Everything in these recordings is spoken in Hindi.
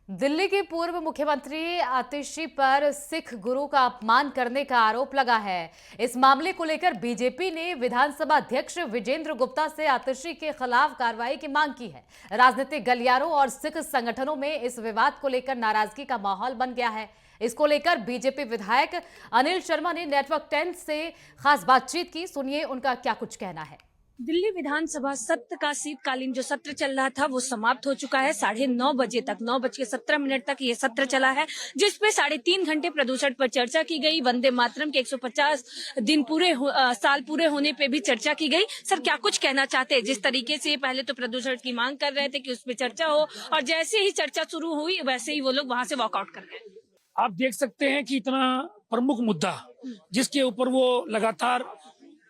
दिल्ली की पूर्व मुख्यमंत्री आतिशी पर सिख गुरु का अपमान करने का आरोप लगा है। इस मामले को लेकर बीजेपी ने विधानसभा अध्यक्ष विजेंद्र गुप्ता से आतिशी के खिलाफ कार्रवाई की मांग की है। राजनीतिक गलियारों और सिख संगठनों में इस विवाद को लेकर नाराजगी का माहौल बन गया है। इसको लेकर बीजेपी विधायक अनिल शर्मा ने नेटवर्क 10 से खास बातचीत की। सुनिए उनका क्या कुछ कहना है। दिल्ली विधानसभा सत्र का शीतकालीन जो सत्र चल रहा था वो समाप्त हो चुका है। 9:30 बजे तक 9:17 तक ये सत्र चला है, जिसपे 3.5 घंटे प्रदूषण पर चर्चा की गई। वंदे मातरम के 150 दिन साल पूरे होने पे भी चर्चा की गई। सर, क्या कुछ कहना चाहते हैं? जिस तरीके से पहले तो प्रदूषण की मांग कर रहे थे कि उस पर चर्चा हो, और जैसे ही चर्चा शुरू हुई वैसे ही वो लोग वहां से वॉकआउट कर गए। आप देख सकते हैं कि इतना प्रमुख मुद्दा जिसके ऊपर वो लगातार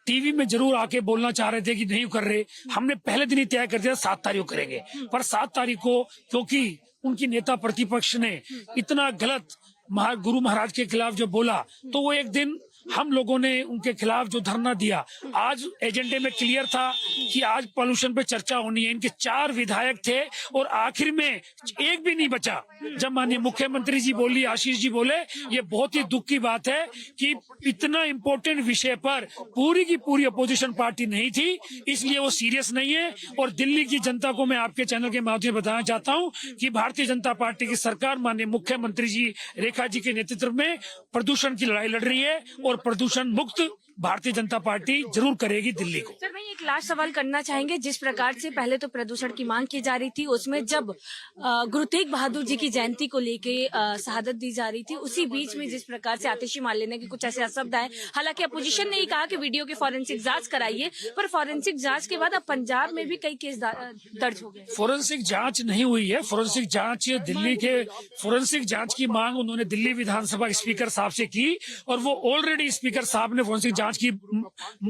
टीवी में जरूर आके बोलना चाह रहे थे कि नहीं कर रहे, हमने पहले दिन ही तय कर दिया 7 तारीख को करेंगे। पर 7 तारीख को क्योंकि उनकी नेता प्रतिपक्ष ने इतना गलत गुरु महाराज के खिलाफ जो बोला, तो वो एक दिन हम लोगों ने उनके खिलाफ जो धरना दिया, आज एजेंडे में क्लियर था कि आज पॉल्यूशन पे चर्चा होनी है। इनके 4 विधायक थे और आखिर में एक भी नहीं बचा। जब माननीय मुख्यमंत्री जी बोली, आशीष जी बोले, ये बहुत ही दुख की बात है कि इतना इम्पोर्टेंट विषय पर पूरी की पूरी अपोजिशन पार्टी नहीं थी, इसलिए वो सीरियस नहीं है। और दिल्ली की जनता को मैं आपके चैनल के माध्यम से बताना चाहता हूँ कि भारतीय जनता पार्टी की सरकार माननीय मुख्यमंत्री जी रेखा जी के नेतृत्व में प्रदूषण की लड़ाई लड़ रही है और प्रदूषण मुक्त भारतीय जनता पार्टी जरूर करेगी दिल्ली को। सर, मैं एक लास्ट सवाल करना चाहेंगे। जिस प्रकार से पहले तो प्रदूषण की मांग की जा रही थी, उसमें जब गुरु तेग बहादुर जी की जयंती को लेके शहादत दी जा रही थी, उसी बीच में जिस प्रकार से आतिशी मान लेने के कुछ ऐसे शब्द आए। हालांकि अपोजिशन ने ही कहा कि वीडियो की फॉरेंसिक जांच कराइए, पर फॉरेंसिक जांच के बाद अब पंजाब में भी कई केस दर्ज हो गए। फोरेंसिक जांच नहीं हुई है। फोरेंसिक जांच दिल्ली के फोरेंसिक जांच की मांग उन्होंने दिल्ली विधानसभा स्पीकर साहब से की और वो ऑलरेडी स्पीकर साहब ने फोरेंसिक जांच की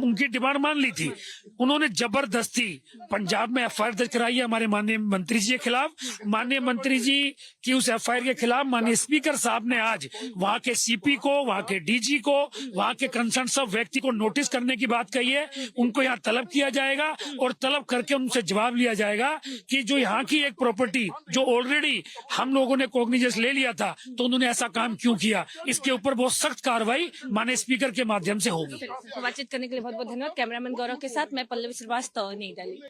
उनकी डिमांड मान ली थी। उन्होंने जबरदस्ती पंजाब में एफआईआर दर्ज कराई है हमारे माननीय मंत्री जी के खिलाफ। माननीय मंत्री जी की उस एफआईआर के खिलाफ माननीय स्पीकर साहब ने आज वहां के सीपी को, वहां के डीजी को, वहां के कंसर्न सब व्यक्ति को नोटिस करने की बात कही है। उनको यहाँ तलब किया जाएगा और तलब करके उनसे जवाब लिया जाएगा कि जो यहाँ की एक प्रॉपर्टी जो ऑलरेडी हम लोगों ने कॉग्निजेंस ले लिया था, तो उन्होंने ऐसा काम क्यों किया। इसके ऊपर बहुत सख्त कार्रवाई माननीय स्पीकर के माध्यम से होगी। बातचीत करने के लिए बहुत बहुत धन्यवाद। कैमरामैन गौरव के साथ मैं पल्लवी श्रीवास्तव, नई दिल्ली।